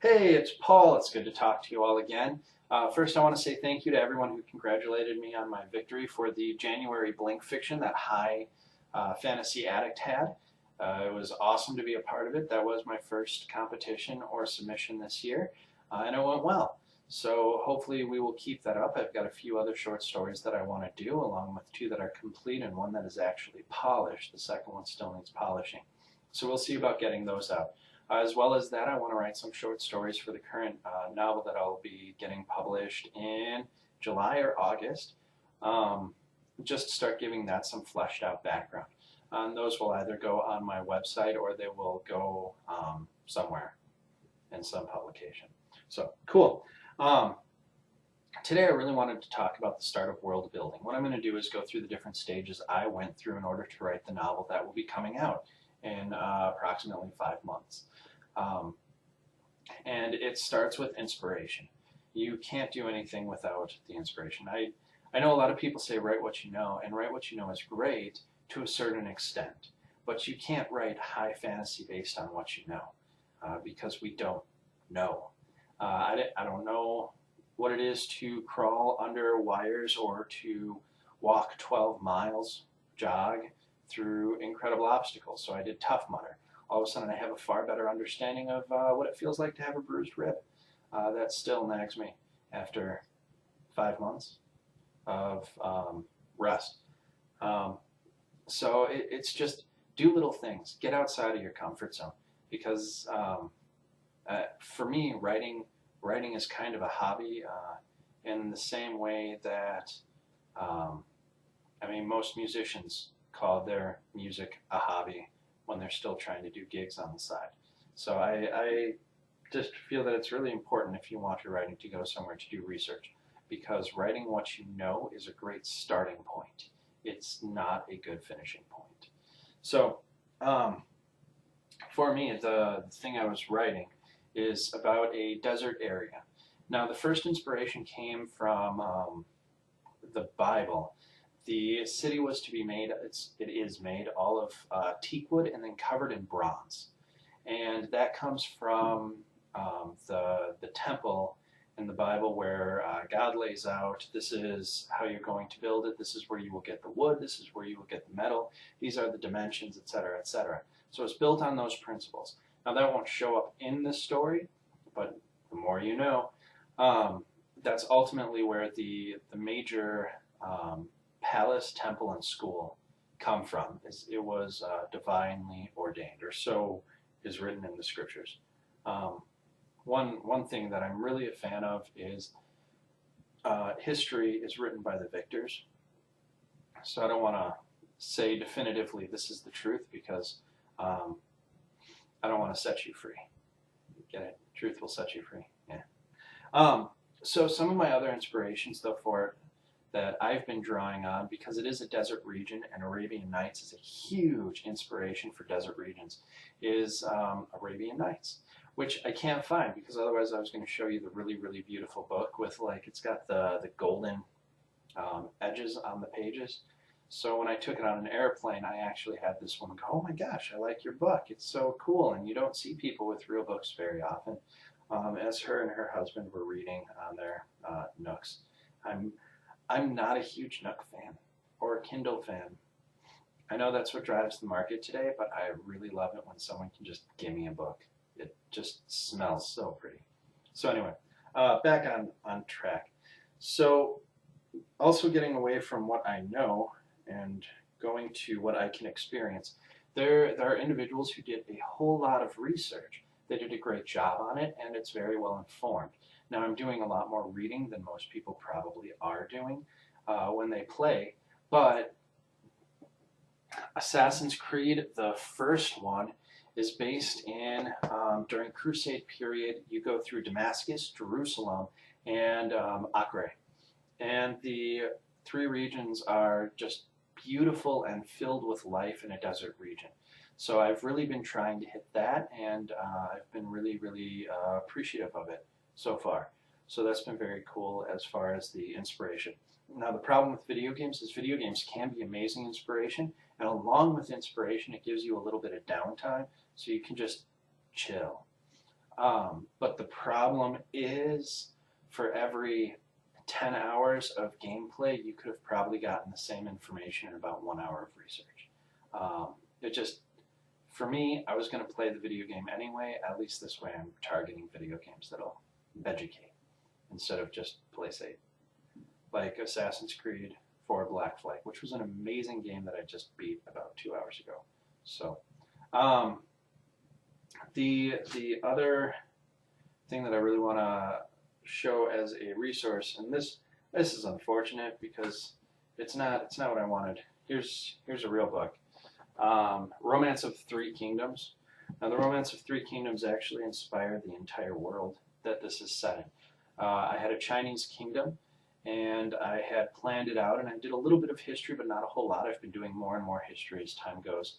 Hey, it's Paul. It's good to talk to you all again. First, I want to say thank you to everyone who congratulated me on my victory for the January Blink fiction that High Fantasy Addict had. It was awesome to be a part of it. That was my first competition or submission this year, and it went well. So hopefully we will keep that up. I've got a few other short stories that I want to do, along with two that are complete and one that is actually polished. The second one still needs polishing. So we'll see about getting those out. As well as that, I want to write some short stories for the current novel that I'll be getting published in July or August. Just to start giving that some fleshed out background. And those will either go on my website or they will go somewhere in some publication. So, cool. Today I really wanted to talk about the start of world building. What I'm going to do is go through the different stages I went through in order to write the novel that will be coming out in approximately 5 months. And it starts with inspiration. You can't do anything without the inspiration. I know a lot of people say write what you know, and write what you know is great to a certain extent, but you can't write high fantasy based on what you know, because we don't know. I don't know what it is to crawl under wires or to walk 12 miles, jog through incredible obstacles. So I did Tough Mudder. All of a sudden I have a far better understanding of what it feels like to have a bruised rib. That still nags me after 5 months of rest. So it's just do little things. Get outside of your comfort zone. Because for me, writing is kind of a hobby in the same way that, most musicians call their music a hobby when they're still trying to do gigs on the side. So I just feel that it's really important if you want your writing to go somewhere to do research, because writing what you know is a great starting point. It's not a good finishing point. So for me, the thing I was writing is about a desert area. Now, the first inspiration came from the Bible. The city was to be made, it is made all of teak wood and then covered in bronze. And that comes from the temple in the Bible where God lays out, this is how you're going to build it, this is where you will get the wood, this is where you will get the metal, these are the dimensions, etc., etc. So it's built on those principles. Now that won't show up in this story, but the more you know. That's ultimately where the major palace, temple, and school come from. It was divinely ordained, or so is written in the scriptures. One thing that I'm really a fan of is history is written by the victors. So I don't want to say definitively this is the truth, because I don't want to set you free. Get it? Truth will set you free. Yeah. So some of my other inspirations, though, for it that I've been drawing on, because it is a desert region and Arabian Nights is a huge inspiration for desert regions, is Arabian Nights, which I can't find, because otherwise I was going to show you the really, really beautiful book with, like, it's got the golden edges on the pages. So when I took it on an airplane, I actually had this woman go, "Oh my gosh, I like your book. It's so cool." And you don't see people with real books very often. As her and her husband were reading on their Nooks. I'm not a huge Nook fan or a Kindle fan. I know that's what drives the market today, but I really love it when someone can just give me a book. It just smells so pretty. So anyway, back on track. So also getting away from what I know and going to what I can experience, there are individuals who did a whole lot of research. They did a great job on it, and it's very well informed. Now, I'm doing a lot more reading than most people probably are doing when they play, but Assassin's Creed, the first one, is based in, during Crusade period, you go through Damascus, Jerusalem, and Acre. And the three regions are just beautiful and filled with life in a desert region. So I've really been trying to hit that, and I've been really, really appreciative of it so far. So that's been very cool as far as the inspiration. Now the problem with video games is video games can be amazing inspiration, and along with inspiration it gives you a little bit of downtime so you can just chill. But the problem is, for every 10 hours of gameplay, you could have probably gotten the same information in about 1 hour of research. It just, for me, I was going to play the video game anyway. At least this way I'm targeting video games that'll educate instead of just play safe. Like Assassin's Creed 4 Black Flag, which was an amazing game that I just beat about 2 hours ago. So, the other thing that I really want to show as a resource, and this is unfortunate because it's not what I wanted. Here's a real book, Romance of Three Kingdoms. Now, the Romance of Three Kingdoms actually inspired the entire world that this is set in. I had a Chinese kingdom, and I had planned it out, and I did a little bit of history, but not a whole lot. I've been doing more and more history as time goes.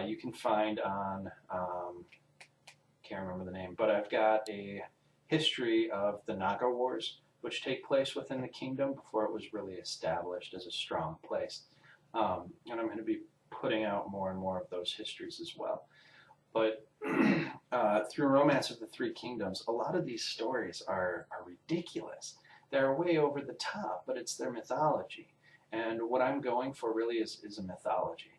You can find on, can't remember the name, but I've got a history of the Naga Wars, which take place within the kingdom before it was really established as a strong place. And I'm going to be putting out more and more of those histories as well. But through Romance of the Three Kingdoms, a lot of these stories are ridiculous. They're way over the top, but it's their mythology. And what I'm going for really is a mythology.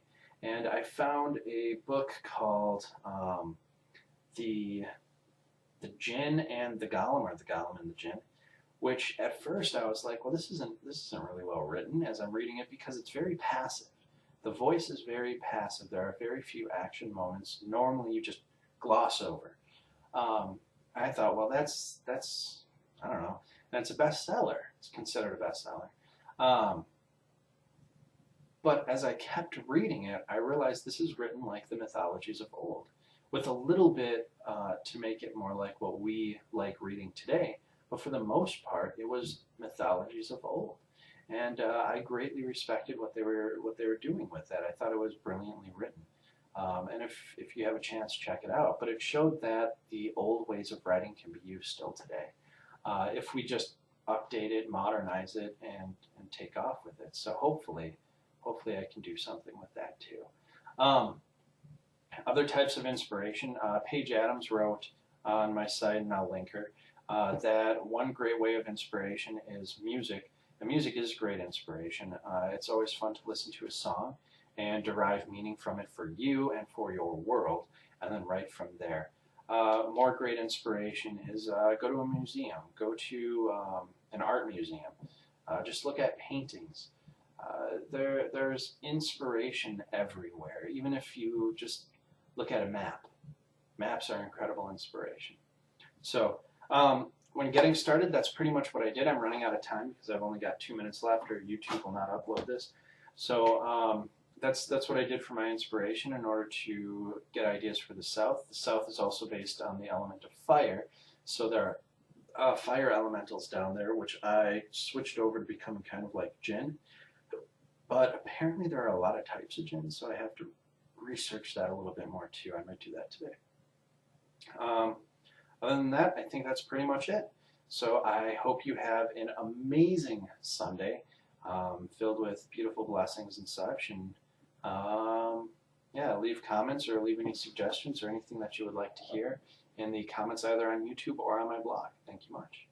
And I found a book called the Jinn and the Golem, or the Golem and the Jinn, which at first I was like, well, this isn't really well written as I'm reading it, because it's very passive. The voice is very passive. There are very few action moments. Normally you just gloss over. I thought, well, that's I don't know. And it's a bestseller. It's considered a bestseller. But as I kept reading it, I realized this is written like the mythologies of old, with a little bit to make it more like what we like reading today. But for the most part, it was mythologies of old. And I greatly respected what they were doing with that. I thought it was brilliantly written. And if you have a chance, check it out. But it showed that the old ways of writing can be used still today, if we just update it, modernize it, and take off with it. So hopefully I can do something with that too. Other types of inspiration, Paige Adams wrote on my site, and I'll link her, that one great way of inspiration is music. And music is great inspiration. It's always fun to listen to a song and derive meaning from it for you and for your world, and then write from there. More great inspiration is go to a museum, go to an art museum, just look at paintings. There's inspiration everywhere, even if you just look at a map. Maps are incredible inspiration. So when getting started, that's pretty much what I did. I'm running out of time because I've only got 2 minutes left, or YouTube will not upload this. So that's what I did for my inspiration in order to get ideas for the South. The South is also based on the element of fire, so there are fire elementals down there, which I switched over to become kind of like Jinn. But apparently there are a lot of types of Jinn, so I have to research that a little bit more too. I might do that today. Other than that, I think that's pretty much it. So I hope you have an amazing Sunday, filled with beautiful blessings and such. And yeah, leave comments or leave any suggestions or anything that you would like to hear in the comments either on YouTube or on my blog. Thank you much.